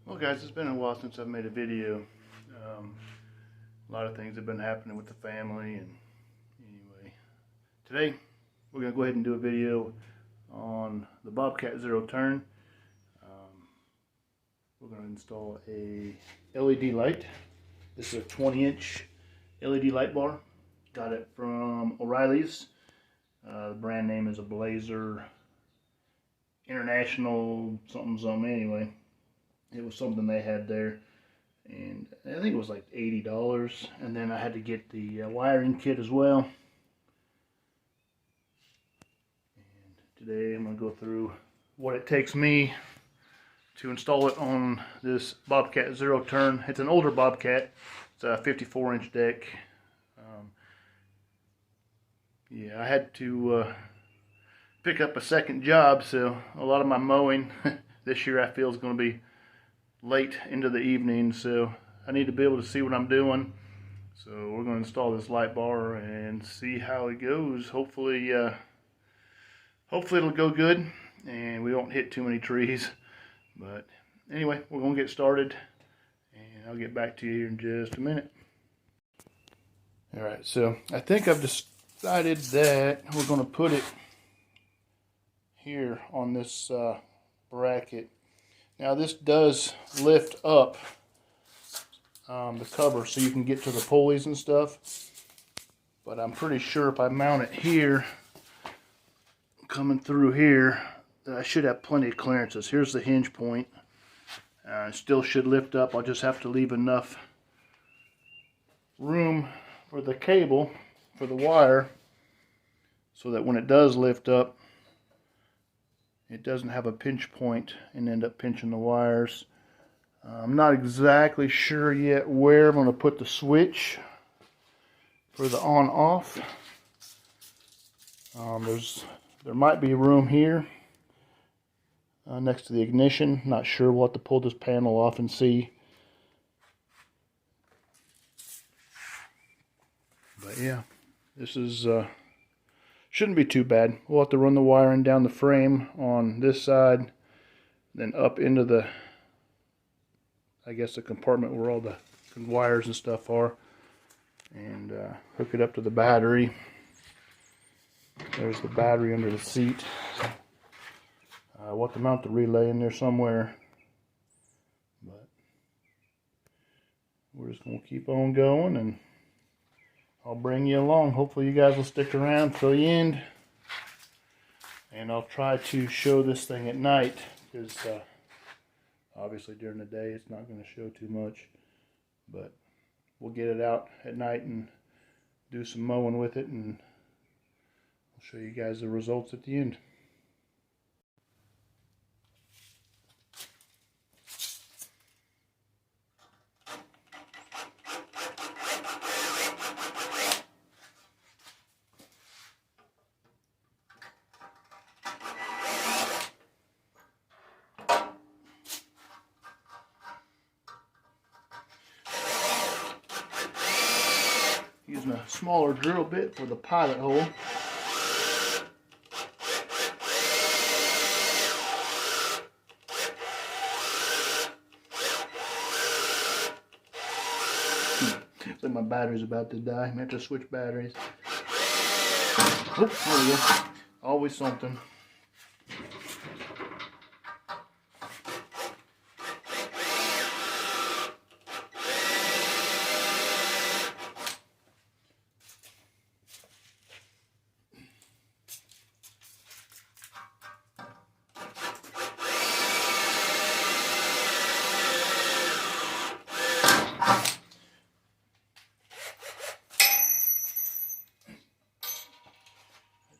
Well guys, it's been a while since I've made a video. A lot of things have been happening with the family, and anyway, today we're going to go ahead and do a video on the Bobcat Zero Turn. We're going to install a LED light. This is a 20-inch LED light bar. Got it from O'Reilly's. The brand name is a Blazer International something anyway. It was something they had there, and I think it was like $80. And then I had to get the wiring kit as well. And today I'm going to go through what it takes me to install it on this Bobcat Zero Turn. It's an older Bobcat. It's a 54-inch deck. Yeah, I had to pick up a second job, so a lot of my mowing this year I feel is going to be late into the evening, so I need to be able to see what I'm doing. So we're going to install this light bar and see how it goes. Hopefully it'll go good and we won't hit too many trees. But anyway, we're going to get started, and I'll get back to you here in just a minute. Alright, so I think I've decided that we're going to put it here on this bracket. Now this does lift up the cover so you can get to the pulleys and stuff, but I'm pretty sure if I mount it here, coming through here, that I should have plenty of clearances. Here's the hinge point. It still should lift up. I'll just have to leave enough room for the cable, for the wire, so that when it does lift up, it doesn't have a pinch point and end up pinching the wires. I'm not exactly sure yet where I'm going to put the switch for the on-off. There might be room here next to the ignition. Not sure. We'll have to pull this panel off and see. But yeah, this is shouldn't be too bad. We'll have to run the wiring down the frame on this side, then up into the, I guess, the compartment where all the wires and stuff are, and hook it up to the battery. There's the battery under the seat. We'll have to mount the relay in there somewhere, but we're just going to keep on going, and I'll bring you along. Hopefully you guys will stick around till the end, and I'll try to show this thing at night, because obviously during the day it's not going to show too much, but we'll get it out at night and do some mowing with it, and I'll show you guys the results at the end. Using a smaller drill bit for the pilot hole. Looks like my battery's about to die. I have to switch batteries. Oh, there we go. Always something.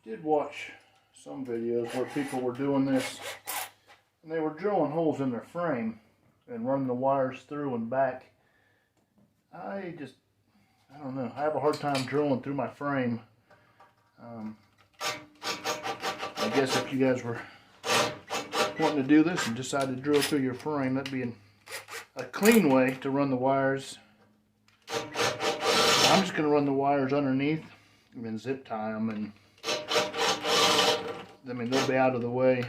I did watch some videos where people were doing this, and they were drilling holes in their frame and running the wires through and back. I don't know. I have a hard time drilling through my frame. I guess if you guys were wanting to do this and decide to drill through your frame, that'd be a clean way to run the wires. I'm just going to run the wires underneath and then zip tie them, and I mean, they'll be out of the way.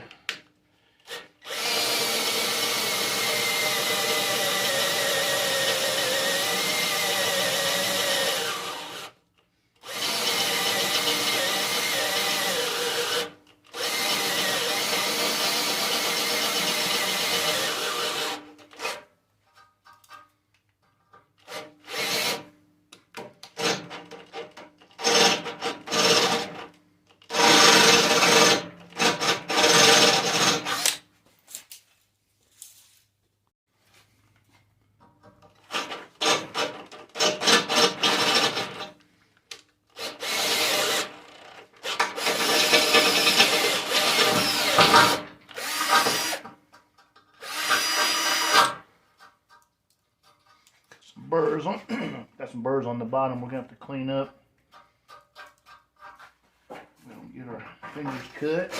burrs on the bottom we're going to have to clean up. We don't get our fingers cut.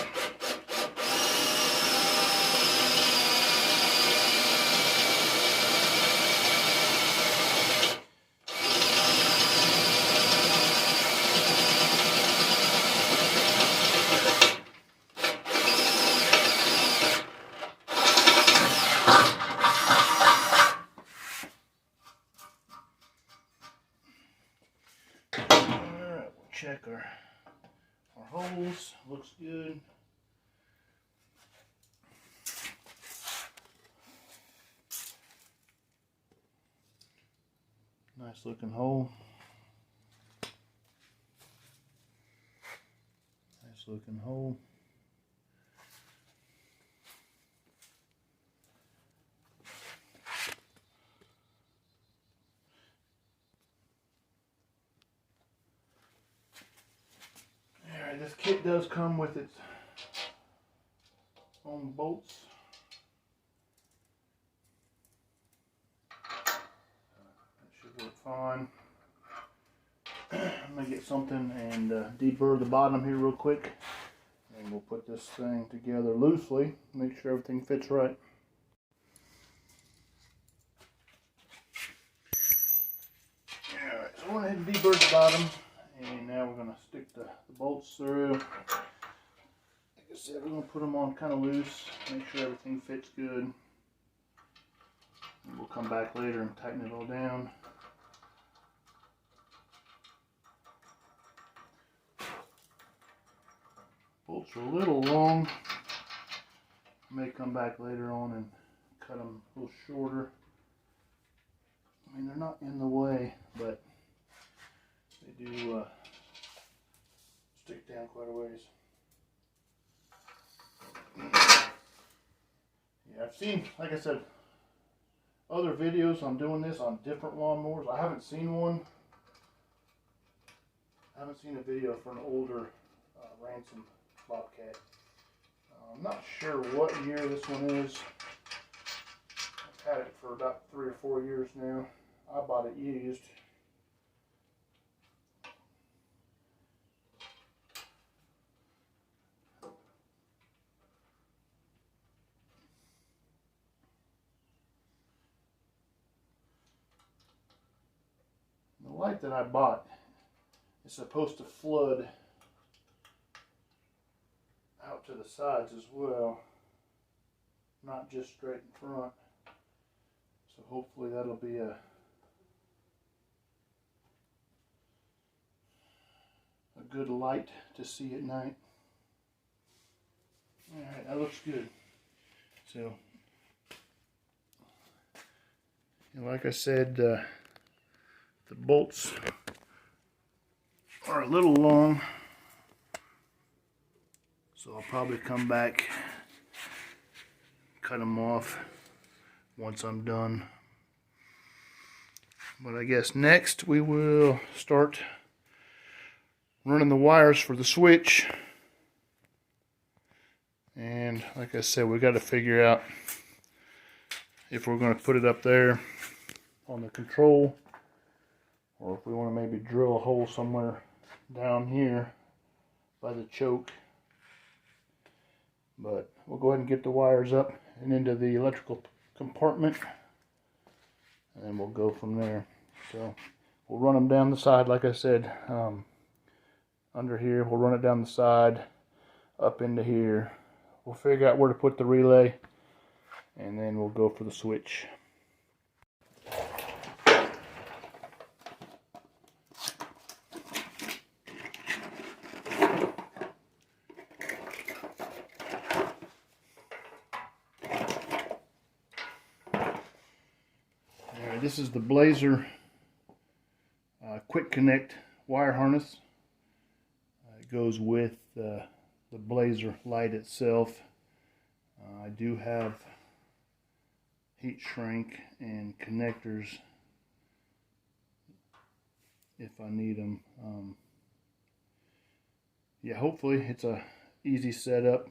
Alright, we'll check our holes. Looks good. Nice looking hole. Nice looking hole. Alright, this kit does come with its own bolts. That should work fine. I'm going to get something and deburr the bottom here real quick. And we'll put this thing together loosely. Make sure everything fits right. Alright, so I went ahead and deburred the bottom. And now we're going to stick the bolts through. Like I said, we're going to put them on kind of loose. Make sure everything fits good. And we'll come back later and tighten it all down. Bolts are a little long. I may come back later on and cut them a little shorter. I mean, they're not in the way, but they do stick down quite a ways. Yeah, I've seen, like I said, other videos on doing this on different lawnmowers. I haven't seen one. I haven't seen a video for an older Ransom Bobcat. I'm not sure what year this one is. I've had it for about 3 or 4 years now. I bought it used. The light that I bought is supposed to flood out to the sides as well, not just straight in front. So hopefully that'll be a good light to see at night. Alright, that looks good. So, like I said, the bolts are a little long, so I'll probably come back, cut them off once I'm done. But I guess next we will start running the wires for the switch. And like I said, we got to figure out if we're going to put it up there on the control, or if we want to maybe drill a hole somewhere down here by the choke. But we'll go ahead and get the wires up and into the electrical compartment, and then we'll go from there. So we'll run them down the side, like I said, under here. We'll run it down the side up into here. We'll figure out where to put the relay, and then we'll go for the switch. This is the Blazer Quick Connect wire harness. It goes with the Blazer light itself. I do have heat shrink and connectors if I need them. Yeah, hopefully it's a easy setup.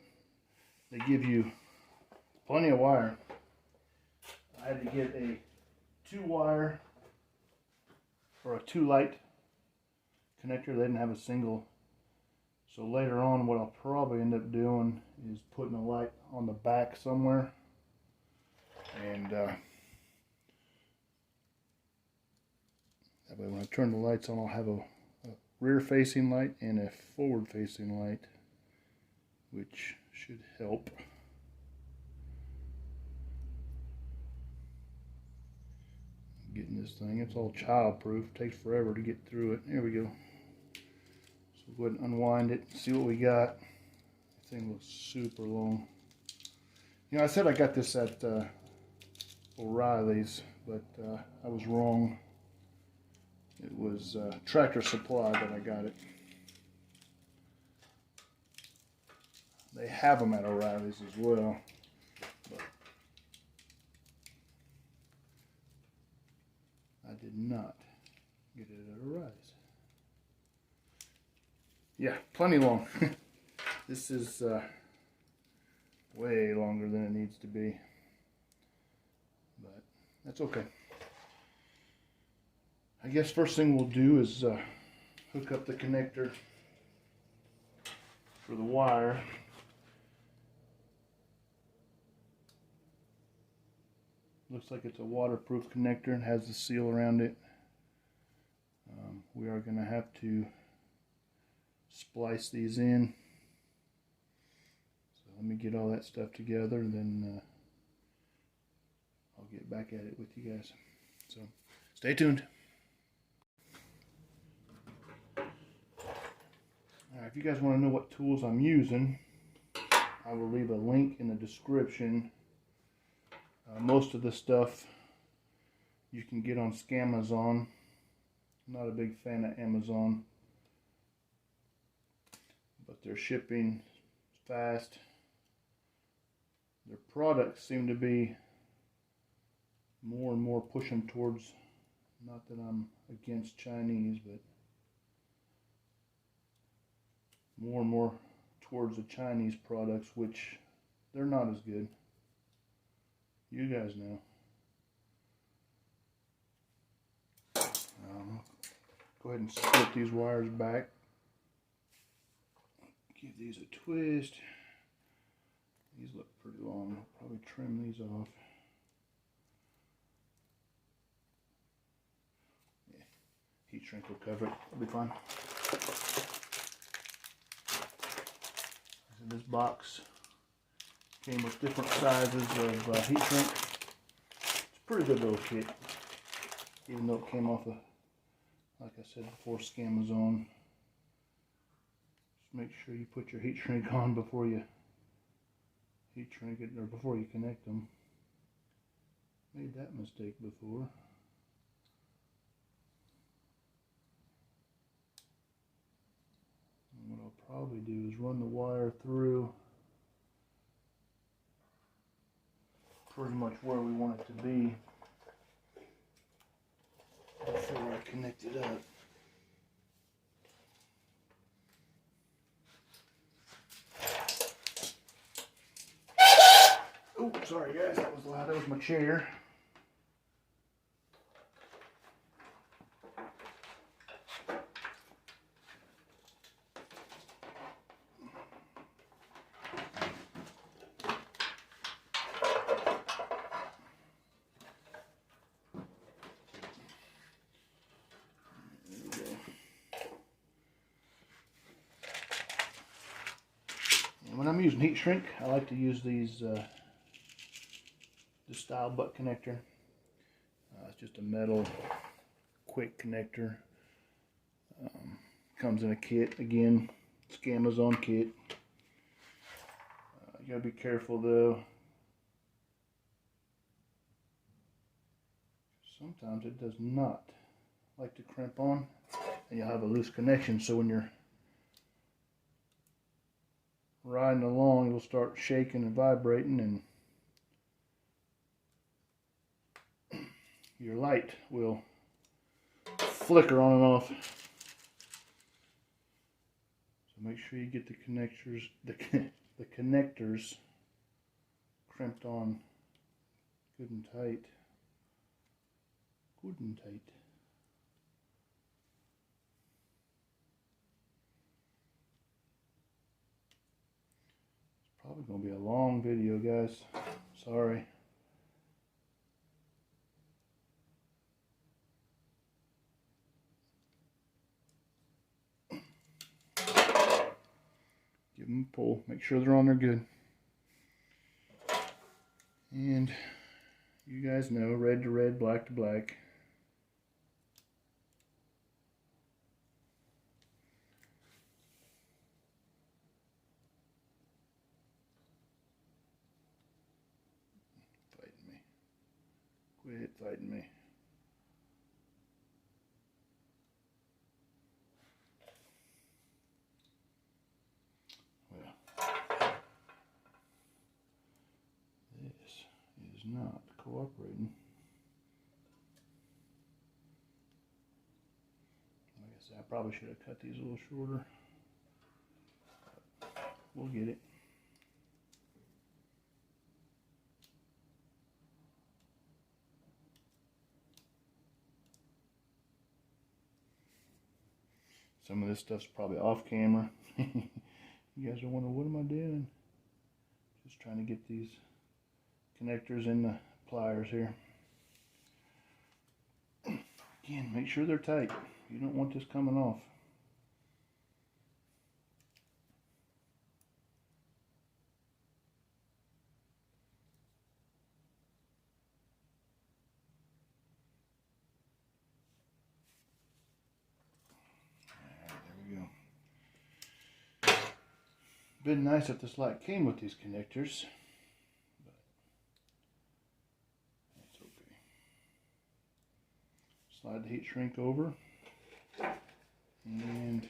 They give you plenty of wire. I had to get a 2-wire or a 2-light connector. They didn't have a single. So later on, what I'll probably end up doing is putting a light on the back somewhere. And that way when I turn the lights on, I'll have a rear facing light and a forward facing light, which should help. Getting this thing, it's all child proof, takes forever to get through it. Here we go. So go ahead and unwind it, see what we got. This thing looks super long. You know, I said I got this at O'Reilly's, but I was wrong. It was Tractor Supply that I got it. They have them at O'Reilly's as well. But I did not get it at O'Reilly's. Yeah, plenty long. This is way longer than it needs to be. But that's okay. I guess first thing we'll do is hook up the connector for the wire. Looks like it's a waterproof connector and has the seal around it. We are going to have to splice these in. So let me get all that stuff together, and then I'll get back at it with you guys. So stay tuned. Alright, if you guys want to know what tools I'm using, I will leave a link in the description. Most of the stuff you can get on Scamazon. I'm not a big fan of Amazon, but their shipping is fast. Their products seem to be more and more pushing towards, not that I'm against Chinese, but more and more towards the Chinese products, which they're not as good. You guys know. Go ahead and split these wires back. Give these a twist. These look pretty long. I'll probably trim these off. Yeah, heat shrink will cover it. It'll be fine. So this box came with different sizes of heat shrink. It's a pretty good little kit, even though it came off of, like I said before, Scamazon. Just make sure you put your heat shrink on before you heat shrink it, or before you connect them. Made that mistake before. And what I'll probably do is run the wire through pretty much where we want it to be before I connect it up. Oh, sorry guys, that was loud. That was my chair. When I'm using heat shrink, I like to use these this style butt connector. It's just a metal quick connector. Comes in a kit, again, Scamazon kit. You gotta be careful though. Sometimes it does not like to crimp on, and you'll have a loose connection. So when you're riding along, it'll start shaking and vibrating, and your light will flicker on and off. So make sure you get the connectors crimped on good and tight. Good and tight. It's going to be a long video, guys. Sorry. Give them a pull. Make sure they're on there good. And you guys know, red to red, black to black. Fighting me. Quit fighting me. Not cooperating. Like I said, I probably should have cut these a little shorter. We'll get it. Some of this stuff's probably off camera. You guys are wondering, what am I doing? Just trying to get these connectors in the pliers here. Again, make sure they're tight. You don't want this coming off. Alright, there we go. Been nice if this light came with these connectors. Slide the heat shrink over, and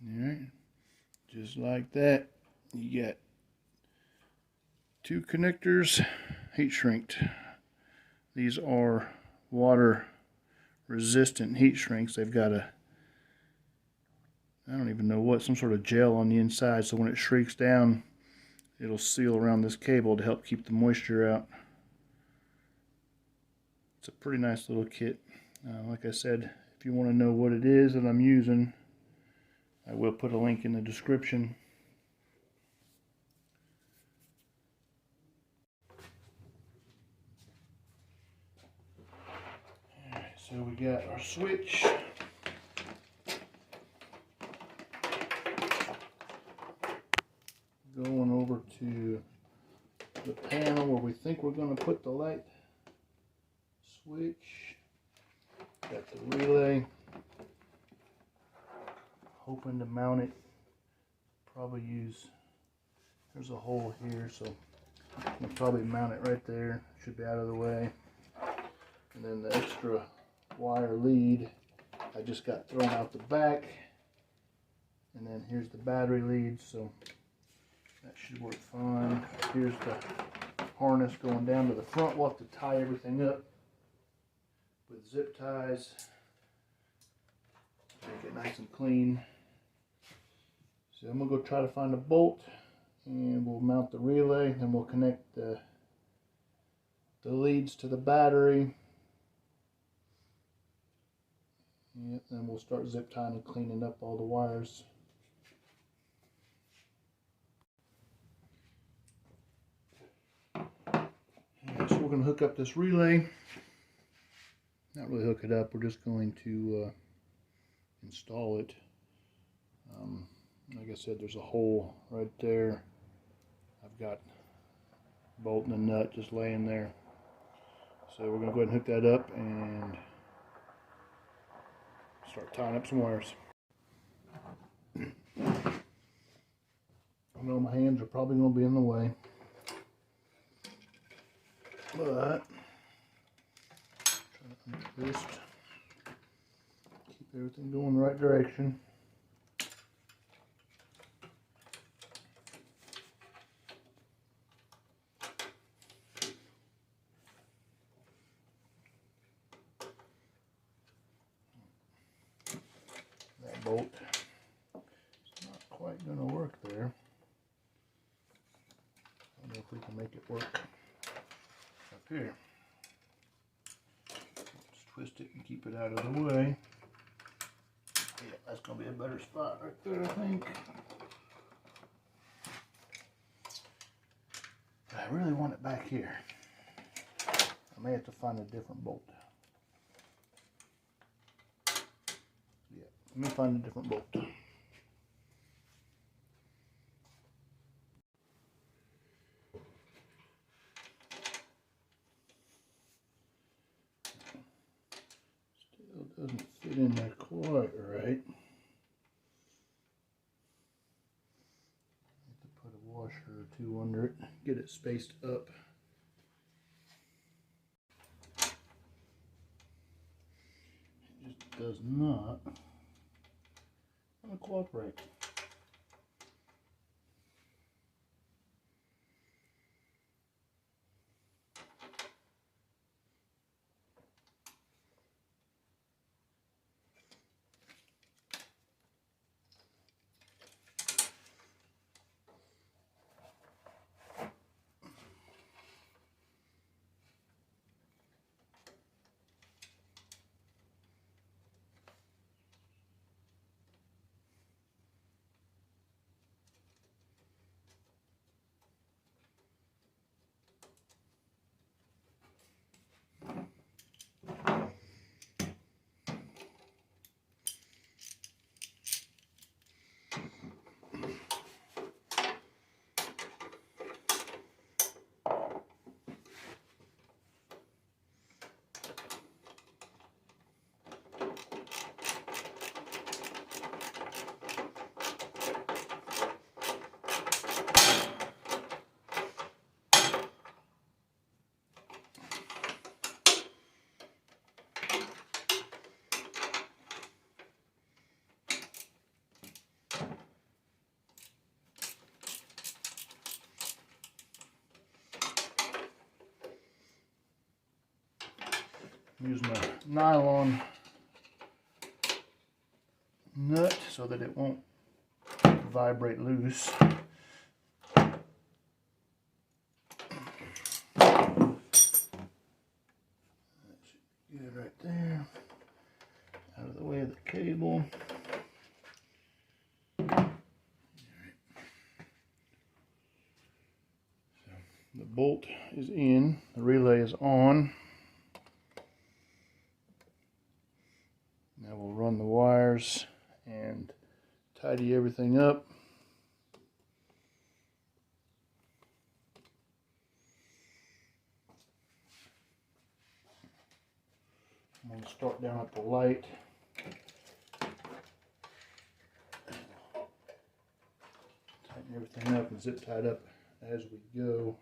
alright, just like that, you got two connectors heat shrinked. These are water resistant heat shrinks. They've got a, I don't even know what, some sort of gel on the inside, so when it shrinks down, it'll seal around this cable to help keep the moisture out. It's a pretty nice little kit. Like I said, if you want to know what it is that I'm using, I will put a link in the description. Alright, so we got our switch. Going over to the panel where we think we're going to put the light switch. Got the relay. Hoping to mount it. Probably use, there's a hole here, so I'll probably mount it right there. Should be out of the way. And then the extra wire lead I just got thrown out the back. And then here's the battery lead, so that should work fine. Here's the harness going down to the front. We'll have to tie everything up with zip ties. Make it nice and clean. So I'm going to go try to find a bolt, and we'll mount the relay, then we'll connect the leads to the battery. Yep, then we'll start zip tying and cleaning up all the wires. So we're going to hook up this relay. Not really hook it up, we're just going to install it. Like I said, there's a hole right there. I've got bolt and a nut just laying there. So we're going to go ahead and hook that up and start tying up some wires. I know my hands are probably going to be in the way, but try to untwist, keep everything going the right direction. That bolt is not quite going to work there. I don't know if we can make it work up here. Just twist it and keep it out of the way. Yeah, that's going to be a better spot right there, I think. But I really want it back here. I may have to find a different bolt. Yeah, let me find a different bolt. Still doesn't fit in there quite right. Have to put a washer or two under it, get it spaced up. It just does not want to cooperate. Use my nylon nut so that it won't vibrate loose. That should be good right there. Out of the way of the cable. Right. So the bolt is in, the relay is on. Now we'll run the wires and tidy everything up. I'm going to start down at the light. Tighten everything up and zip tie it up as we go.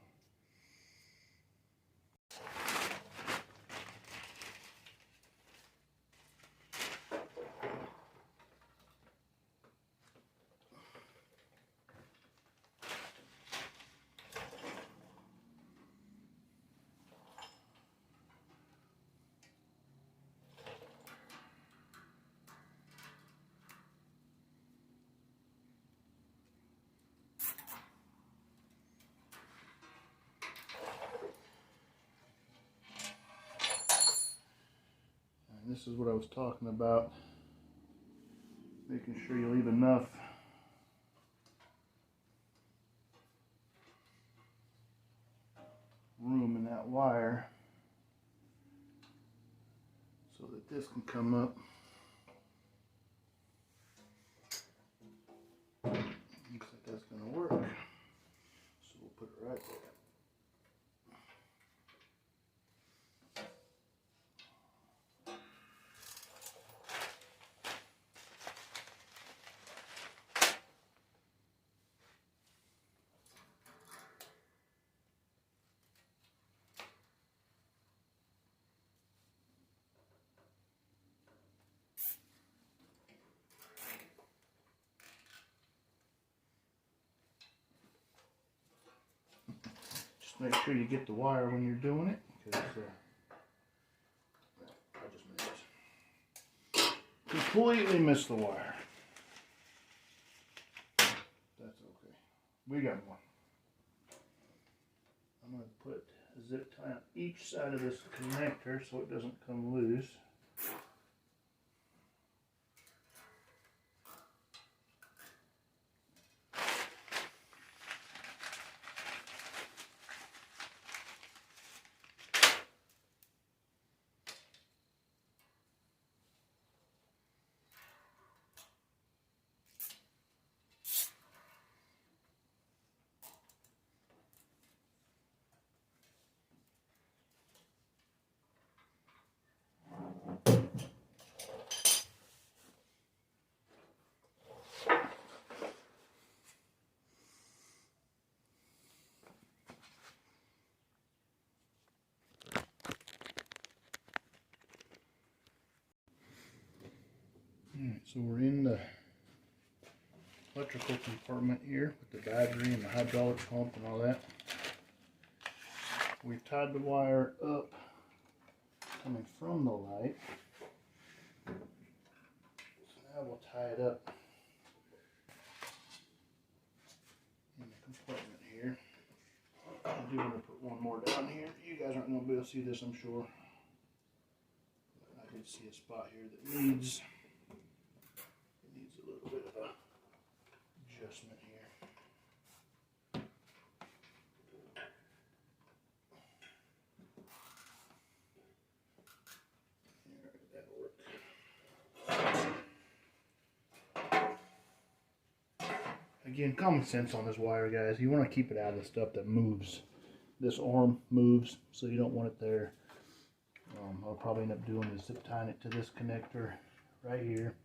This is what I was talking about, making sure you leave enough room in that wire so that this can come up. Just make sure you get the wire when you're doing it, because I just missed. Completely missed the wire. That's okay. We got more. I'm going to put a zip tie on each side of this connector so it doesn't come loose. Alright, so we're in the electrical compartment here with the battery and the hydraulic pump and all that. We've tied the wire up coming from the light. So now we'll tie it up in the compartment here. I do want to put one more down here. You guys aren't going to be able to see this, I'm sure. But I did see a spot here that needs a little bit of a adjustment here. That'll work. Again, common sense on this wire, guys. You want to keep it out of the stuff that moves. This arm moves, so you don't want it there. I'll probably end up doing is zip tying it to this connector right here.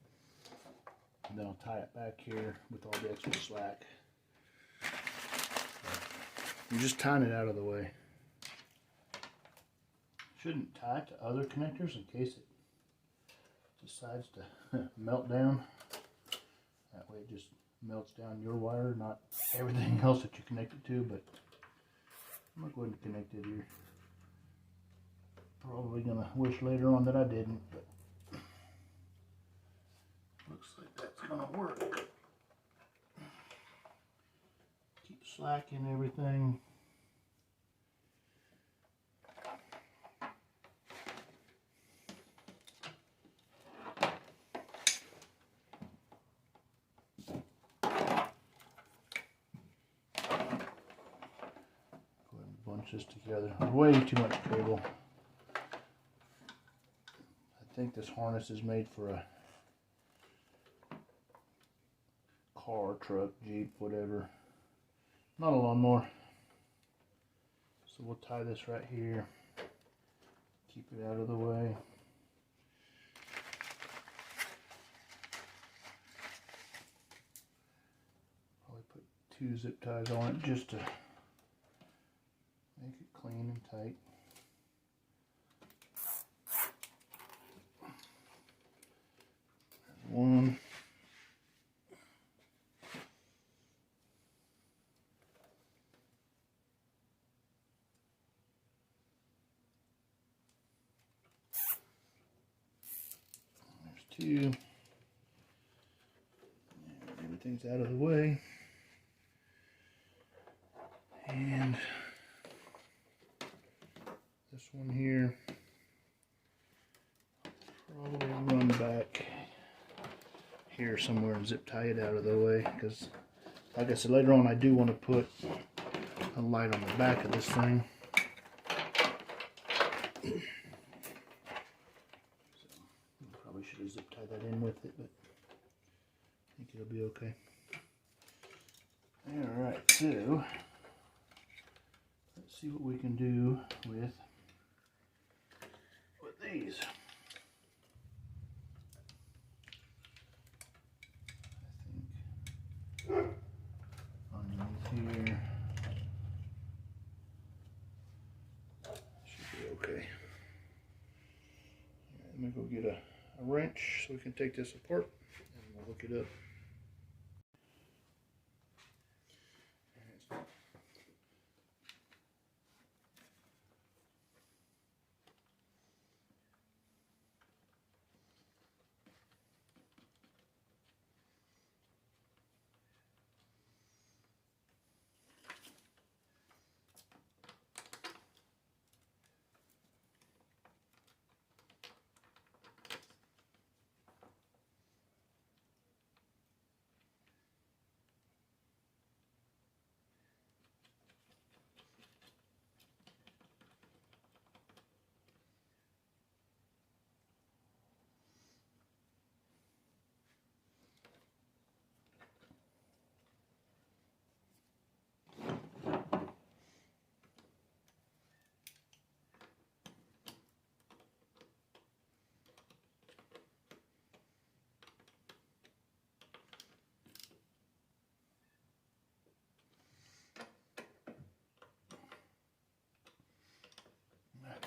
And then I'll tie it back here with all the extra slack. You're just tying it out of the way. Shouldn't tie it to other connectors in case it decides to melt down. That way it just melts down your wire, not everything else that you connect it to, but I'm going to go ahead and connect it here. Probably going to wish later on that I didn't, but looks like that's going to work. Keep slack in everything. Go ahead and bunch this together. Way too much cable. I think this harness is made for a car, truck, Jeep, whatever. Not a lawnmower. So we'll tie this right here. Keep it out of the way. Probably put 2 zip ties on it just to make it clean and tight. There's one. There's 2. And everything's out of the way. And this one here, probably run back here somewhere and zip tie it out of the way, because like I said, later on I do want to put a light on the back of this thing. So, probably should have zip tied that in with it, but I think it'll be okay. Alright, so let's see what we can do with these. I think underneath here should be okay. Let me go get a wrench so we can take this apart and we'll hook it up.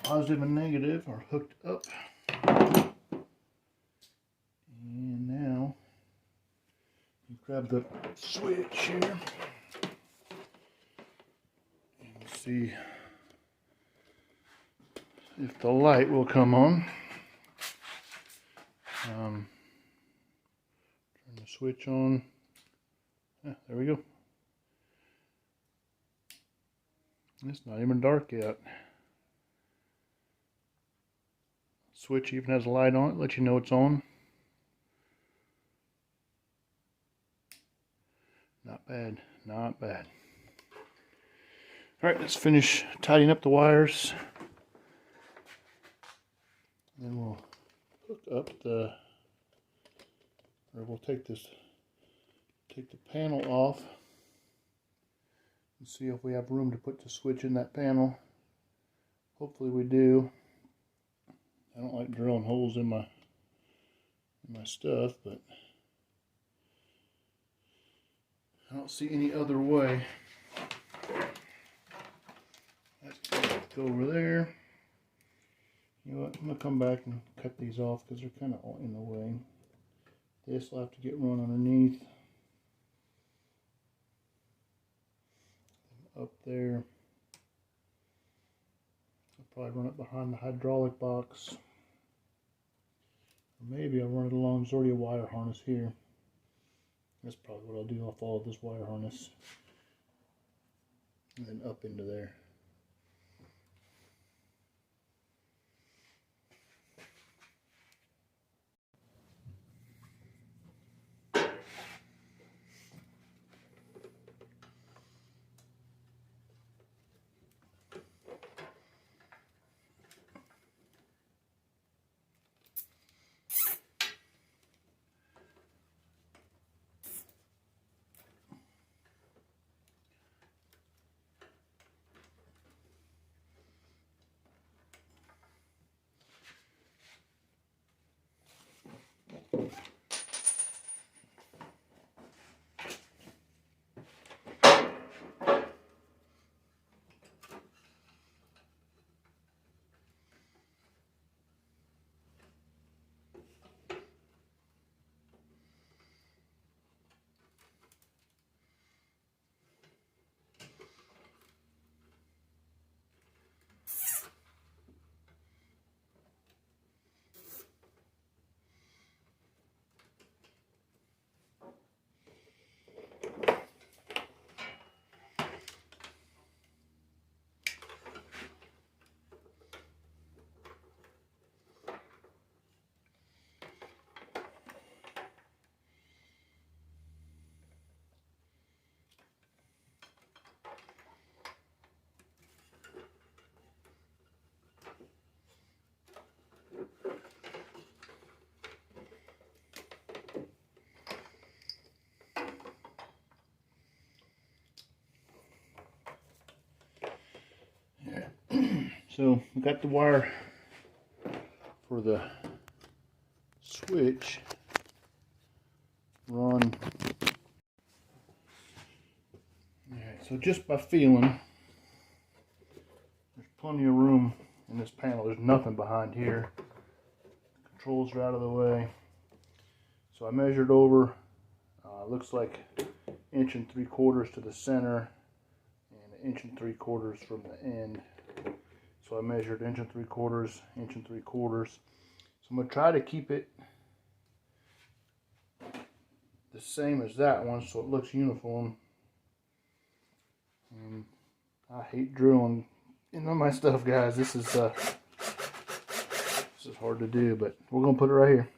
positive and negative are hooked up. And now you grab the switch here and see if the light will come on. Turn the switch on. Yeah, there we go. It's not even dark yet. Switch even has a light on it, let you know it's on. Not bad, not bad. Alright, let's finish tidying up the wires. Then we'll hook up the, or we'll take the panel off and see if we have room to put the switch in that panel. Hopefully we do. I don't like drilling holes in my stuff, but I don't see any other way. Let's go over there. You know what? I'm gonna come back and cut these off because they're kind of all in the way. This will have to get run underneath. Up there. I'll probably run it behind the hydraulic box. Or maybe I'll run it along. There's already a wire harness here. That's probably what I'll do. I'll follow this wire harness. And then up into there. So we got the wire for the switch run. Alright, so just by feeling, there's plenty of room in this panel. There's nothing behind here. Controls are out of the way. So I measured over, looks like 1 3/4 to the center and 1 3/4 from the end. So I measured 1 3/4, 1 3/4. So I'm going to try to keep it the same as that one so it looks uniform. And I hate drilling into my stuff, guys. This is hard to do, but we're going to put it right here.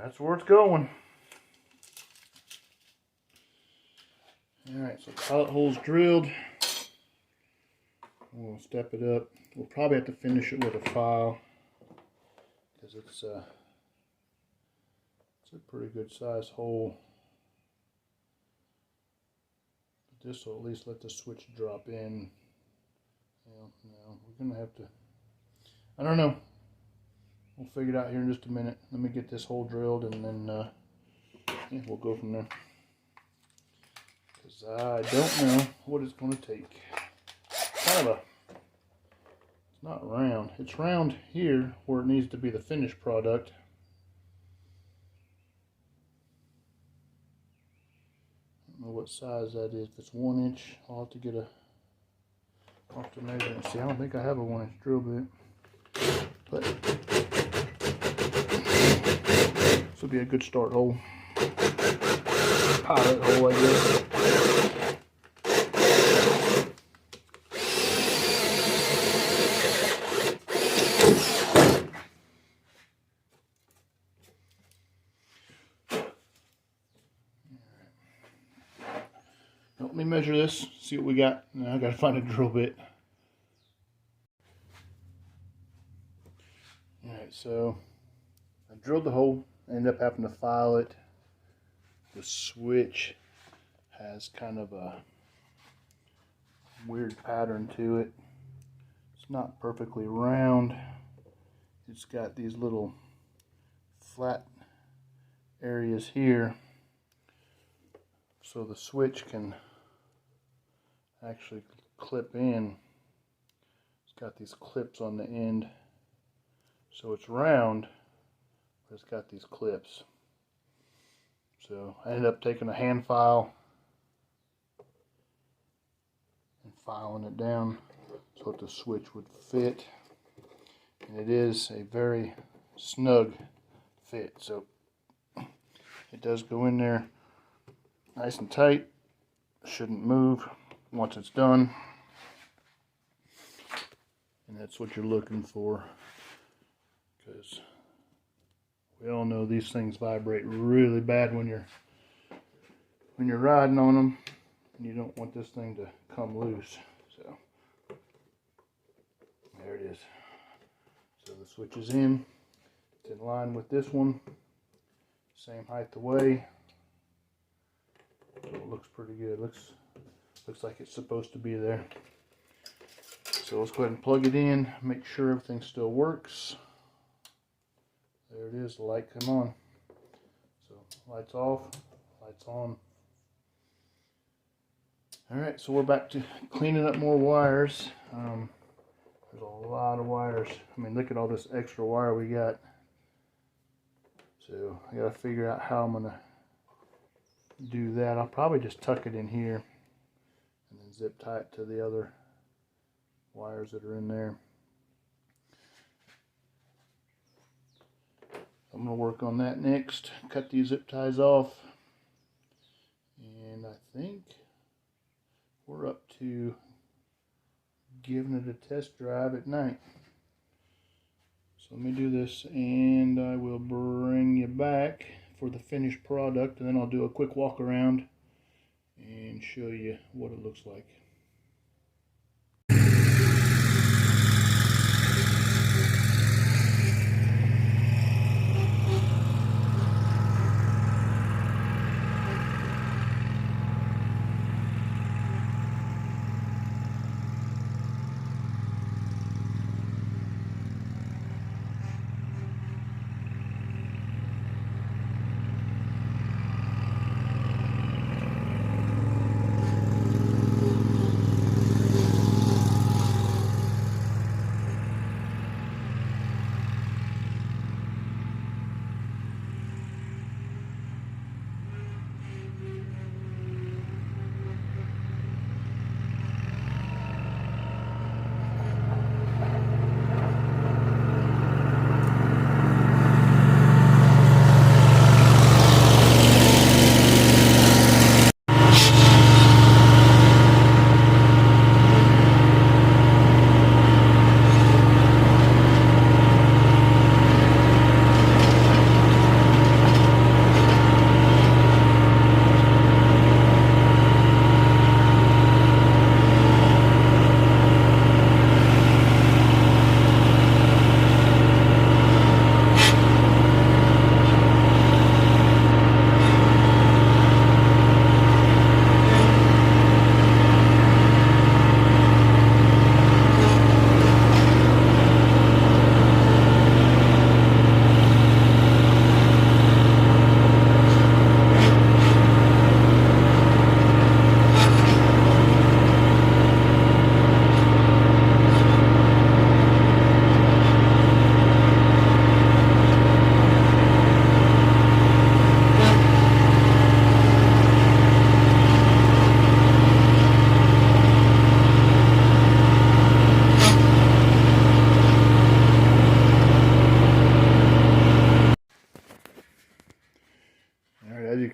That's where it's going. Alright, so pilot hole's drilled. We'll step it up. We'll probably have to finish it with a file because it's a pretty good size hole. But this will at least let the switch drop in. Well, no, we're gonna have to. I don't know. we'll figure it out here in just a minute. Let me get this hole drilled, and then yeah, we'll go from there. Because I don't know what it's going to take. Kind of a, it's not round. It's round here where it needs to be the finished product. I don't know what size that is. If it's 1 inch, I'll have to get a, I'll have to measure and see. I don't think I have a 1 inch drill bit. But this will be a good start hole. Pilot hole, I guess. Let me measure this, see what we got. Now I gotta find a drill bit. Alright, so I drilled the hole, ended up having to file it. The switch has kind of a weird pattern to it. It's not perfectly round. It's got these little flat areas here, so the switch can actually clip in. It's got these clips on the end, so it's round, but it's got these clips. So I ended up taking a hand file and filing it down so that the switch would fit, and it is a very snug fit, so it does go in there nice and tight. Shouldn't move once it's done, and that's what you're looking for, because we all know these things vibrate really bad when you're riding on them, and you don't want this thing to come loose. So there it is. So the switch is in. It's in line with this one, same height away. So it looks pretty good. Looks like it's supposed to be there. So let's go ahead and plug it in, make sure everything still works. There it is, the light come on. So lights off, lights on. Alright, so we're back to cleaning up more wires. There's a lot of wires. I mean, look at all this extra wire we got. So I gotta figure out how I'm gonna do that. I'll probably just tuck it in here and then zip tie it to the other wires that are in there. I'm going to work on that next. Cut these zip ties off, and I think we're up to giving it a test drive at night. So let me do this, and I will bring you back for the finished product, and then I'll do a quick walk around and show you what it looks like.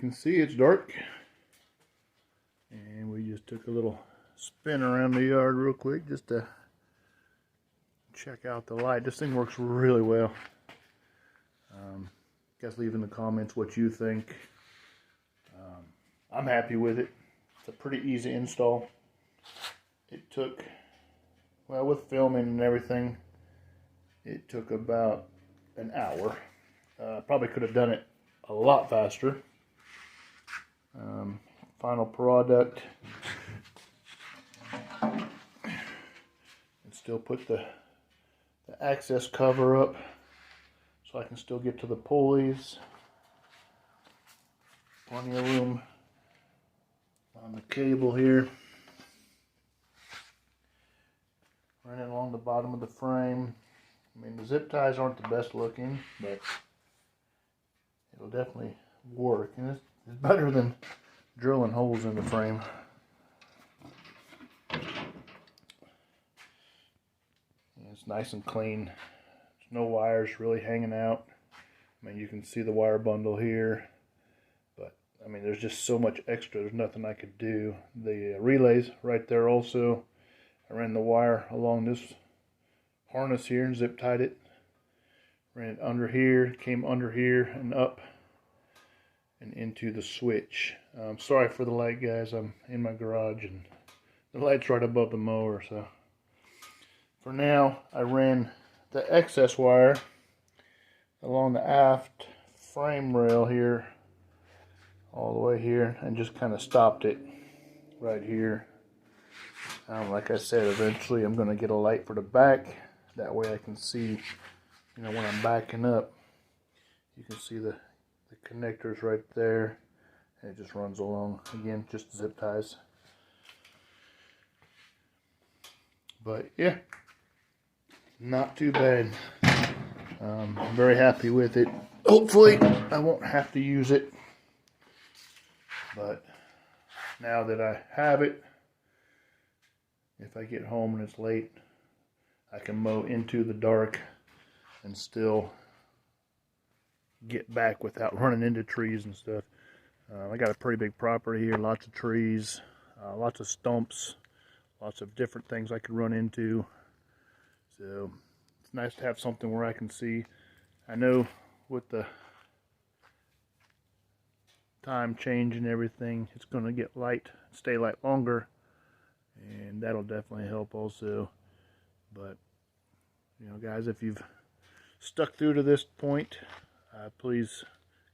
can see, it's dark. And we just took a little spin around the yard real quick just to check out the light. This thing works really well. Guys, leave in the comments what you think. I'm happy with it. It's a pretty easy install. It took, well, with filming and everything, it took about an hour. Probably could have done it a lot faster. Final product. And still put the access cover up so I can still get to the pulleys. Plenty of room on the cable here. Running along the bottom of the frame. I mean, the zip ties aren't the best looking, but it'll definitely work. And it's better than drilling holes in the frame. It's nice and clean. There's no wires really hanging out. I mean, you can see the wire bundle here, but I mean, there's just so much extra. There's nothing I could do. The relays right there also. I ran the wire along this harness here and zip tied it. Ran it under here, came under here and up and into the switch. Sorry for the light, guys. I'm in my garage and the light's right above the mower, so. For now, I ran the excess wire along the aft frame rail here, all the way here, and just kind of stopped it right here. Like I said, eventually I'm going to get a light for the back. That way I can see, you know, when I'm backing up, you can see the connectors right there. And it just runs along, again, just zip ties. But yeah. Not too bad. I'm very happy with it. Hopefully I won't have to use it, but now that I have it, if I get home and it's late, I can mow into the dark and still get back without running into trees and stuff. I got a pretty big property here, lots of trees, lots of stumps, lots of different things I could run into. So it's nice to have something where I can see. I know with the time change and everything, it's going to get light, stay light longer, and that'll definitely help also. But you know, guys, if you've stuck through to this point, please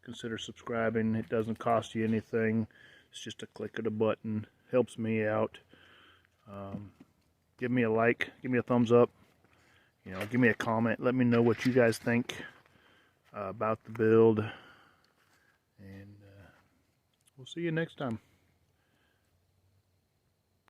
consider subscribing. It doesn't cost you anything. It's just a click of the button. Helps me out. Give me a like, give me a thumbs up. You know, give me a comment. Let me know what you guys think about the build. And we'll see you next time.